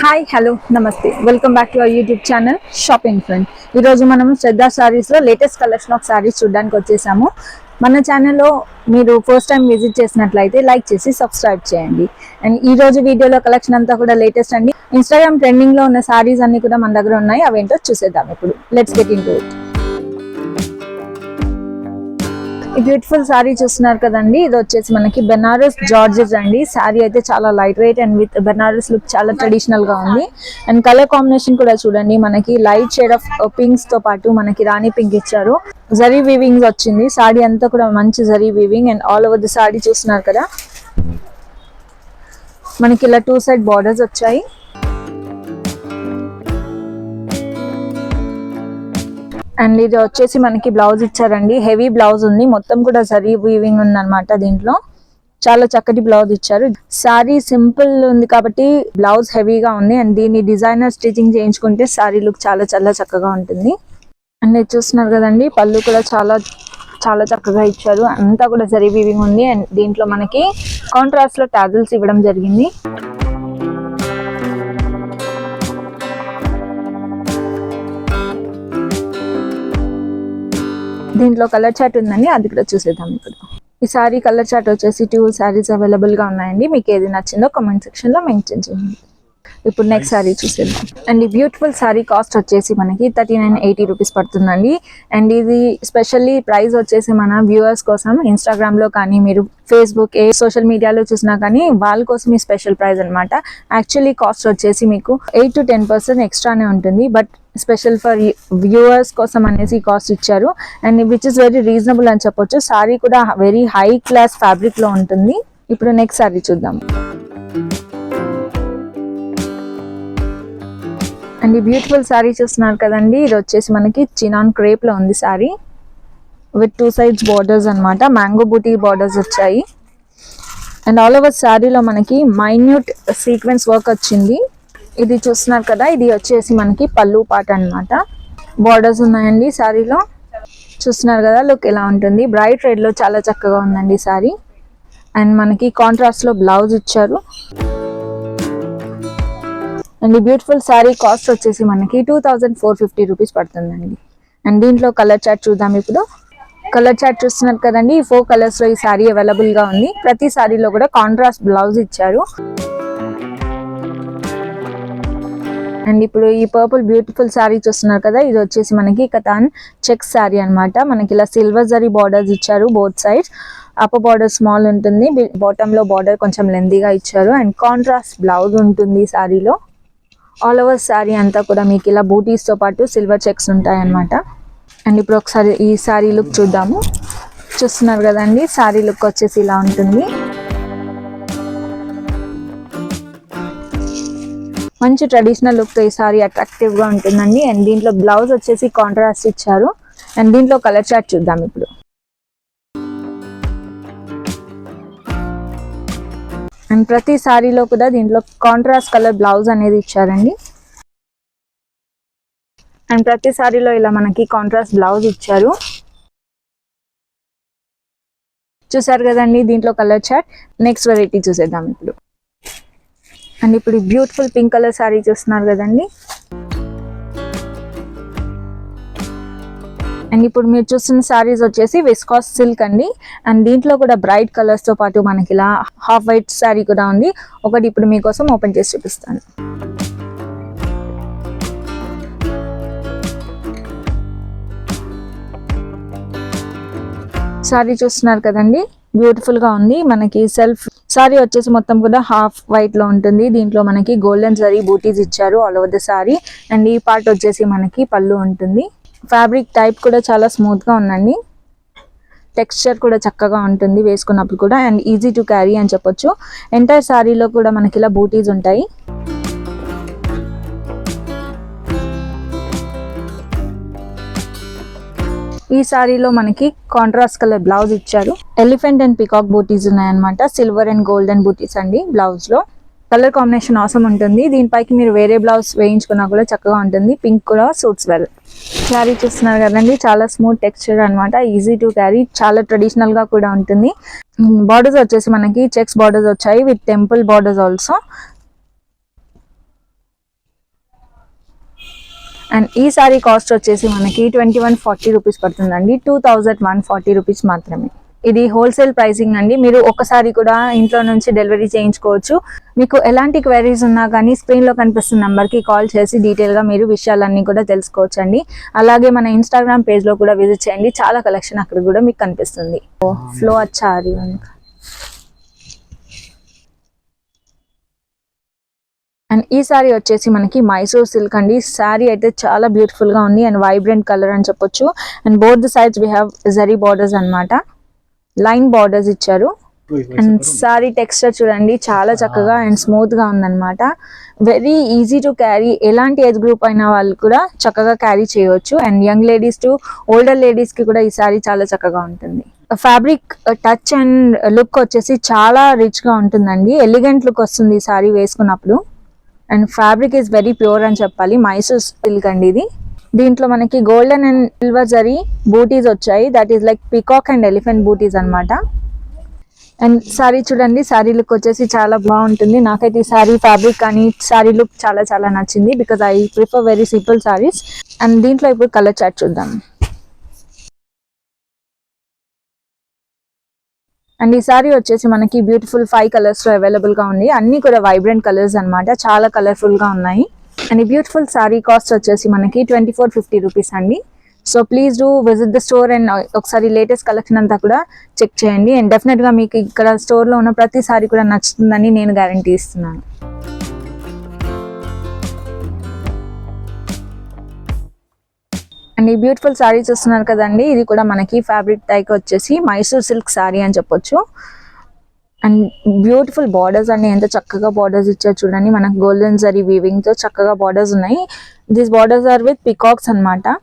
Hi hello నమస్తే welcome back to our YouTube channel shopping friend. ఈరోజు మనం శ్రద్ధా శారీస్లో లేటెస్ట్ కలెక్షన్ ఆఫ్ శారీస్ చూడడానికి వచ్చేసాము. మన ఛానల్లో మీరు ఫస్ట్ టైం విజిట్ చేసినట్లయితే లైక్ చేసి సబ్స్క్రైబ్ చేయండి. అండ్ ఈ రోజు వీడియోలో కలెక్షన్ అంతా కూడా లేటెస్ట్ అండి. ఇన్స్టాగ్రామ్ ట్రెండింగ్లో ఉన్న శారీస్ అన్ని కూడా మన దగ్గర ఉన్నాయి. అవేంటో చూసేద్దాం ఇప్పుడు. Let's get in to it. ఈ బ్యూటిఫుల్ శారీ చూస్తున్నారు కదండి, ఇది వచ్చేసి మనకి బెనారస్ జార్జెస్ అండి. శారీ అయితే చాలా light weight and with Banaras look చాలా ట్రెడిషనల్ గా ఉంది. అండ్ కలర్ కాంబినేషన్ కూడా చూడండి, మనకి లైట్ షేడ్ ఆఫ్ పింక్స్ తో పాటు మనకి రాణి పింక్ ఇచ్చారు. జరీ వీవింగ్ వచ్చింది. శారీ అంతా కూడా మంచి zari weaving and all over the sari చూస్తున్నారు కదా, మనకి ఇలా 2 సైడ్ బార్డర్స్ వచ్చాయి. అండ్ ఇది వచ్చేసి మనకి బ్లౌజ్ ఇచ్చారండి, హెవీ బ్లౌజ్ ఉంది, మొత్తం కూడా జరీ వీవింగ్ ఉంది అనమాట. దీంట్లో చాలా చక్కటి బ్లౌజ్ ఇచ్చారు. సారీ సింపుల్ ఉంది కాబట్టి బ్లౌజ్ హెవీగా ఉంది. అండ్ దీన్ని డిజైనర్ స్టిచింగ్ చేయించుకుంటే సారీ లుక్ చాలా చాలా చక్కగా ఉంటుంది. అండ్ ఇది చూస్తున్నారు కదండి, పళ్ళు కూడా చాలా చాలా చక్కగా ఇచ్చారు. అంతా కూడా జరీ వీవింగ్ ఉంది. అండ్ దీంట్లో మనకి కాంట్రాస్ట్ లో టాజిల్స్ ఇవ్వడం జరిగింది. దీంట్లో కలర్ చార్ట్ ఉందండి, అది కూడా చూసేద్దాం ఇప్పుడు. ఈ సారీ కలర్ చార్ట్ వచ్చేసి 2 సారీస్ అవైలబుల్ గా ఉన్నాయండి. మీకు ఏది నచ్చిందో కామెంట్ సెక్షన్ లో మెన్షన్ చేయండి. ఇప్పుడు నెక్స్ట్ సారీ చూసేద్దాం. అండ్ ఈ బ్యూటిఫుల్ సారీ కాస్ట్ వచ్చేసి మనకి 3980 రూపీస్ పడుతుందండి. అండ్ ఇది స్పెషల్లీ ప్రైస్ వచ్చేసి మన వ్యూవర్స్ కోసం, ఇన్స్టాగ్రామ్ లో కానీ మీరు ఫేస్బుక్ ఏ సోషల్ మీడియాలో చూసినా కానీ వాళ్ళ కోసం ఈ స్పెషల్ ప్రైస్ అనమాట. యాక్చువల్లీ కాస్ట్ వచ్చేసి మీకు 8 to 10% ఎక్స్ట్రానే ఉంటుంది, బట్ స్పెషల్ ఫర్ వ్యూవర్స్ కోసం అనేసి కాస్ట్ ఇచ్చారు. And which is very reasonable అని చెప్పొచ్చు. సారీ కూడా వెరీ హై క్లాస్ ఫ్యాబ్రిక్ లో ఉంటుంది. ఇప్పుడు నెక్స్ట్ సారీ చూద్దాం. అండ్ ఈ బ్యూటిఫుల్ సారీ చూస్తున్నారు కదండి, ఇది వచ్చేసి మనకి చినాన్ క్రేప్ లో ఉంది సారీ విత్ 2 సైడ్స్ బార్డర్స్ అనమాట. మ్యాంగో బూటీ బార్డర్స్ వచ్చాయి. అండ్ ఆల్ ఓవర్ సారీలో మనకి మైన్యూట్ సీక్వెన్స్ వర్క్ వచ్చింది. ఇది చూస్తున్నారు కదా, ఇది వచ్చేసి మనకి పళ్ళు పాట అనమాట. బార్డర్స్ ఉన్నాయండి సారీలో. చూస్తున్నారు కదా లుక్ ఎలా ఉంటుంది. బ్రైట్ రెడ్ లో చాలా చక్కగా ఉందండి సారీ. అండ్ మనకి కాంట్రాస్ట్ లో బ్లౌజ్ ఇచ్చారు. అండ్ ఈ బ్యూటిఫుల్ సారీ కాస్ట్ వచ్చేసి మనకి 2450 రూపీస్ పడుతుందండి. అండ్ దీంట్లో కలర్ చార్ట్ చూద్దాం ఇప్పుడు. కలర్ చార్ట్ చూస్తున్నారు కదండి, ఈ 4 కలర్స్ లో ఈ సారీ అవైలబుల్ గా ఉంది. ప్రతి సారీలో కూడా కాంట్రాస్ట్ బ్లౌజ్ ఇచ్చారు. అండ్ ఇప్పుడు ఈ పర్పుల్ బ్యూటిఫుల్ సారీ చూస్తున్నారు కదా, ఇది వచ్చేసి మనకి కతాన్ చెక్ సారీ అనమాట. మనకి ఇలా సిల్వర్ జరీ బార్డర్స్ ఇచ్చారు both sides. Upper border small ఉంటుంది, బాటమ్ లో బార్డర్ కొంచెం లెందీగా ఇచ్చారు. అండ్ కాంట్రాస్ట్ బ్లౌజ్ ఉంటుంది ఈ సారీలో. ఆల్ ఓవర్ సారీ అంతా కూడా మీకు ఇలా బూటీస్ తో పాటు సిల్వర్ చెక్స్ ఉంటాయి అన్నమాట. అండ్ ఇప్పుడు ఒకసారి ఈ సారీ లుక్ చూద్దాము. చూస్తున్నారు కదండి, సారీ లుక్ వచ్చేసి ఇలా ఉంటుంది. మంచి ట్రెడిషనల్ లుక్ తో ఈ సారీ అట్రాక్టివ్ గా ఉంటుందండి. అండ్ దీంట్లో బ్లౌజ్ వచ్చేసి కాంట్రాస్ట్ ఇచ్చారు. అండ్ దీంట్లో కలర్ చార్ట్ చూద్దాం ఇప్పుడు. అండ్ ప్రతి సారీలో కూడా దీంట్లో కాంట్రాస్ట్ కలర్ బ్లౌజ్ అనేది ఇచ్చారండి. అండ్ ప్రతి సారీలో ఇలా మనకి కాంట్రాస్ట్ బ్లౌజ్ ఇచ్చారు. చూసారు కదండి దీంట్లో కలర్ చార్ట్. నెక్స్ట్ వెరైటీ చూసేద్దాం ఇప్పుడు. అండ్ ఇప్పుడు బ్యూటిఫుల్ పింక్ కలర్ సారీ చూస్తున్నారు కదండి. అండ్ ఇప్పుడు మీరు చూస్తున్న సారీస్ వచ్చేసి విస్కాస్ సిల్క్ అండి. అండ్ దీంట్లో కూడా బ్రైట్ కలర్స్ తో పాటు మనకి ఇలా హాఫ్ వైట్ సారీ కూడా ఉంది. ఒకటి ఇప్పుడు మీకోసం ఓపెన్ చేసి చూపిస్తాను. సారీ చూస్తున్నారు కదండి, బ్యూటిఫుల్ గా ఉంది. మనకి సెల్ఫ్ సారీ వచ్చేసి మొత్తం కూడా హాఫ్ వైట్ లో ఉంటుంది. దీంట్లో మనకి గోల్డెన్ జరీ బూటీస్ ఇచ్చారు all over the sorry. And ఈ పార్ట్ వచ్చేసి మనకి పళ్ళు ఉంటుంది. ఫ్యాబ్రిక్ టైప్ కూడా చాలా స్మూత్ గా ఉందండి. టెక్స్చర్ కూడా చక్కగా ఉంటుంది వేసుకున్నప్పుడు కూడా. అండ్ ఈజీ టు క్యారీ అని చెప్పొచ్చు. ఎంటైర్ సారీలో కూడా మనకి ఇలా బూటీస్ ఉంటాయి. ఈ సారీలో మనకి కాంట్రాస్ట్ కలర్ బ్లౌజ్ ఇచ్చారు. ఎలిఫెంట్ అండ్ పికాక్ బూటీస్ ఉన్నాయన్నమాట. సిల్వర్ అండ్ గోల్డెన్ బూటీస్ అండి బ్లౌజ్ లో. కలర్ కాంబినేషన్ అవసరం ఉంటుంది. దీనిపైకి మీరు వేరే బ్లౌజ్ వేయించుకున్నా కూడా చక్కగా ఉంటుంది. పింక్ కూడా సూట్స్ వెల్. సారీ చూస్తున్నారు కదండి, చాలా స్మూత్ టెక్స్చర్ అనమాట. ఈజీ టు క్యారీ, చాలా ట్రెడిషనల్ గా కూడా ఉంటుంది. బార్డర్స్ వచ్చేసి మనకి చెక్స్ బార్డర్స్ వచ్చాయి with temple borders also. And ఈ సారీ కాస్ట్ వచ్చేసి మనకి 2140 రూపీస్ పడుతుందండి. 2140 రూపీస్ మాత్రమే. ఇది హోల్సేల్ ప్రైసింగ్ అండి. మీరు ఒకసారి కూడా ఇంట్లో నుంచి డెలివరీ చేయించుకోవచ్చు. మీకు ఎలాంటి క్వైరీస్ ఉన్నా కానీ స్క్రీన్లో కనిపిస్తున్న నెంబర్కి కాల్ చేసి డీటెయిల్గా మీరు విషయాలన్నీ కూడా తెలుసుకోవచ్చు అండి. అలాగే మన ఇన్స్టాగ్రామ్ పేజ్లో కూడా విజిట్ చేయండి. చాలా కలెక్షన్ అక్కడ కూడా మీకు కనిపిస్తుంది. ఫ్లో వచ్చారు అండ్ ఈ సారీ వచ్చేసి మనకి మైసూర్ సిల్క్ అండి. సారీ అయితే చాలా బ్యూటిఫుల్ గా ఉంది అండ్ వైబ్రెంట్ కలర్ అని చెప్పొచ్చు. And both the sides we have zari borders అన్నమాట. లైన్ బార్డర్స్ ఇచ్చారు. అండ్ సారీ టెక్స్చర్ చూడండి చాలా చక్కగా అండ్ స్మూత్ గా ఉందన్నమాట. Very easy to carry. ఎలాంటి ఏజ్ గ్రూప్ అయిన వాళ్ళు కూడా చక్కగా క్యారీ చేయవచ్చు. And young ladies to older ladies కి కూడా ఈ సారీ చాలా చక్కగా ఉంటుంది. ఫ్యాబ్రిక్ టచ్ అండ్ లుక్ వచ్చేసి చాలా రిచ్ గా ఉంటుందండి. ఎలిగెంట్ లుక్ వస్తుంది ఈ సారీ వేసుకున్నప్పుడు. And fabric is very pure అని చెప్పాలి. మైసూర్ సిల్క్ అండి ఇది. దీంట్లో మనకి గోల్డెన్ అండ్ సిల్వర్ జరీ బూటీస్ వచ్చాయి. That is like peacock and elephant butis అన్నమాట. అండ్ సారీ చూడండి, సారీ లుక్ వచ్చేసి చాలా బాగుంటుంది. నాకైతే ఈ సారీ ఫ్యాబ్రిక్ కానీ సారీ లుక్ చాలా చాలా నచ్చింది. Because I prefer very simple saris. And దీంట్లో ఇప్పుడు కలర్ చార్ట్ చూద్దాం. అండ్ ఈ సారీ వచ్చేసి మనకి బ్యూటిఫుల్ 5 కలర్స్ లో అవైలబుల్ గా ఉంది. అన్ని కూడా వైబ్రెంట్ కలర్స్ అన్నమాట. చాలా కలర్ఫుల్ గా ఉన్నాయి. అండ్ ఈ బ్యూటిఫుల్ సారీ కాస్ట్ వచ్చేసి మనకి 2450 రూపీస్ అండి. So please do visit the store and ఒకసారి లేటెస్ట్ కలెక్షన్ అంతా కూడా చెక్ చేయండి. అండ్ డెఫినెట్ గా మీకు ఇక్కడ స్టోర్ లో ఉన్న ప్రతి సారీ కూడా నచ్చుతుందని నేను గ్యారంటీ ఇస్తున్నాను. అండ్ ఈ బ్యూటిఫుల్ సారీ చూస్తున్నారు కదండి, ఇది కూడా మనకి ఫ్యాబ్రిక్ టైప్ వచ్చేసి మైసూర్ సిల్క్ సారీ అని చెప్పొచ్చు. అండ్ బ్యూటిఫుల్ బార్డర్స్ అండి, ఎంత చక్కగా బార్డర్స్ ఇచ్చారు చూడండి. మనకు గోల్డెన్ జరీ వీవింగ్ తో చక్కగా బార్డర్స్ ఉన్నాయి. These borders are with peacocks అన్నమాట.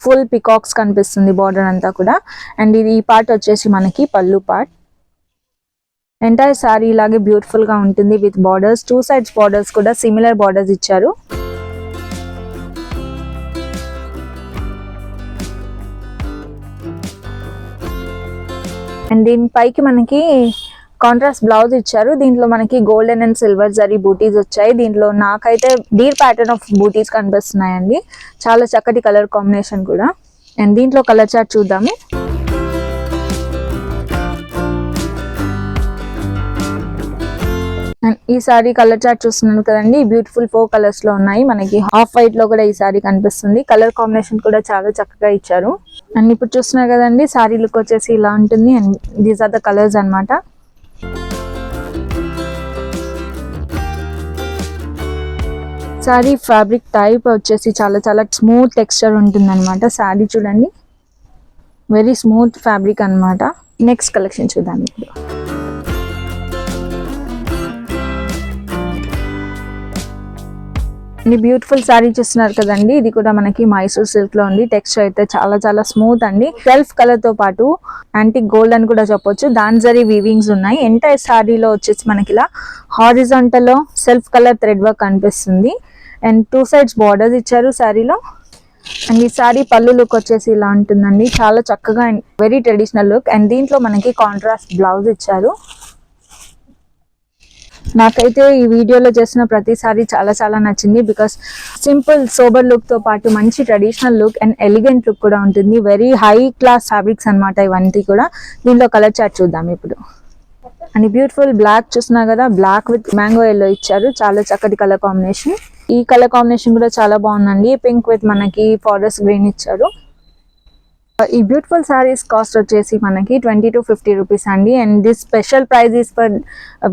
ఫుల్ పికాక్స్ కనిపిస్తుంది బార్డర్ అంతా కూడా. అండ్ ఇది ఈ పార్ట్ వచ్చేసి మనకి పళ్ళు పార్ట్. ఎంటైర్ సారీ ఇలాగే బ్యూటిఫుల్ గా ఉంటుంది విత్ బార్డర్స్. 2 సైడ్స్ బార్డర్స్ కూడా సిమిలర్ బార్డర్స్ ఇచ్చారు. అండ్ దీని పైకి మనకి కాంట్రాస్ట్ బ్లౌజ్ ఇచ్చారు. దీంట్లో మనకి గోల్డెన్ అండ్ సిల్వర్ జరీ బూటీస్ వచ్చాయి. దీంట్లో నాకైతే డీర్ ప్యాటర్న్ ఆఫ్ బూటీస్ కనిపిస్తున్నాయండి. చాలా చక్కటి కలర్ కాంబినేషన్ కూడా. అండ్ దీంట్లో కలర్ చార్ట్ చూద్దాము. అండ్ ఈ సారీ కలర్ చార్ట్ చూస్తున్నాను కదండి, బ్యూటిఫుల్ 4 కలర్స్ లో ఉన్నాయి. మనకి హాఫ్ వైట్ లో కూడా ఈ సారీ కనిపిస్తుంది. కలర్ కాంబినేషన్ కూడా చాలా చక్కగా ఇచ్చారు. అండ్ ఇప్పుడు చూస్తున్నారు కదండి, సారీ లుక్ వచ్చేసి ఇలా ఉంటుంది. And these are the colours అన్నమాట. సారీ ఫ్యాబ్రిక్ టైప్ వచ్చేసి చాలా చాలా స్మూత్ టెక్స్చర్ ఉంటుంది అనమాట. సారీ చూడండి, వెరీ స్మూత్ ఫ్యాబ్రిక్ అన్నమాట. నెక్స్ట్ కలెక్షన్ చూద్దాం ఇప్పుడు. ఈ బ్యూటిఫుల్ సారీ చూస్తున్నారు కదండి, ఇది కూడా మనకి మైసూర్ సిల్క్ లో ఉంది. టెక్స్చర్ అయితే చాలా చాలా స్మూత్ అండి. సెల్ఫ్ కలర్ తో పాటు యాంటిక్ గోల్డ్ అని కూడా చెప్పొచ్చు. దాని జరీ వీవింగ్స్ ఉన్నాయి. ఎంటైర్ సారీలో వచ్చేసి మనకి ఇలా హారిజాంటల్ లో సెల్ఫ్ కలర్ థ్రెడ్ వర్క్ కనిపిస్తుంది. అండ్ 2 సైడ్స్ బార్డర్స్ ఇచ్చారు సారీలో. అండ్ ఈ సారీ పళ్ళు లుక్ వచ్చేసి ఇలా ఉంటుందండి. చాలా చక్కగా and very traditional look. And దీంట్లో మనకి కాంట్రాస్ట్ బ్లౌజ్ ఇచ్చారు. నాకైతే ఈ వీడియోలో చేసిన ప్రతిసారి చాలా చాలా నచ్చింది. బికాస్ సింపుల్ సోబర్ లుక్ తో పాటు మంచి traditional look and elegant look కూడా ఉంటుంది. వెరీ హై క్లాస్ ఫ్యాబ్రిక్స్ అన్నమాట ఇవన్నీ కూడా. దీంట్లో కలర్ చార్ట్ చూద్దాం ఇప్పుడు. అండ్ బ్యూటిఫుల్ బ్లాక్ చూస్తున్నా కదా, బ్లాక్ విత్ మ్యాంగో ఎల్లో ఇచ్చారు. చాలా చక్కటి కలర్ కాంబినేషన్. ఈ కలర్ కాంబినేషన్ కూడా చాలా బాగుందండి. పింక్ విత్ మనకి ఫారెస్ట్ గ్రీన్ ఇచ్చారు. ఈ బ్యూటిఫుల్ సారీస్ కాస్ట్ వచ్చేసి మనకి 2250 రూపీస్ అండి. And this special price is for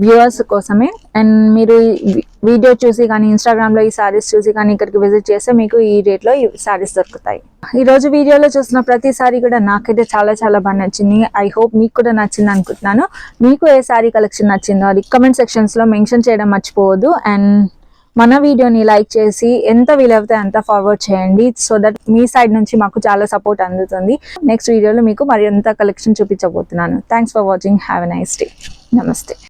viewers కోసమే. అండ్ మీరు వీడియో చూసి కానీ ఇన్స్టాగ్రామ్ లో ఈ సారీస్ చూసి కానీ ఇక్కడికి విజిట్ చేస్తే మీకు ఈ రేట్ లో ఈ సారీస్ దొరుకుతాయి. ఈ రోజు వీడియోలో చూసిన ప్రతి సారీ కూడా నాకైతే చాలా చాలా బాగా నచ్చింది. ఐ హోప్ మీకు కూడా నచ్చింది అనుకుంటున్నాను. మీకు ఏ సారీ కలెక్షన్ నచ్చిందో అది కమెంట్ సెక్షన్స్ లో మెన్షన్ చేయడం మర్చిపోవద్దు. అండ్ మన వీడియోని లైక్ చేసి ఎంత వీలవుతే అంత ఫార్వర్డ్ చేయండి. సో దట్ మీ సైడ్ నుంచి మాకు చాలా సపోర్ట్ అందుతుంది. నెక్స్ట్ వీడియోలో మీకు మరి ఎంత కలెక్షన్ చూపించబోతున్నాను. Thanks for watching. Have a nice day. నమస్తే.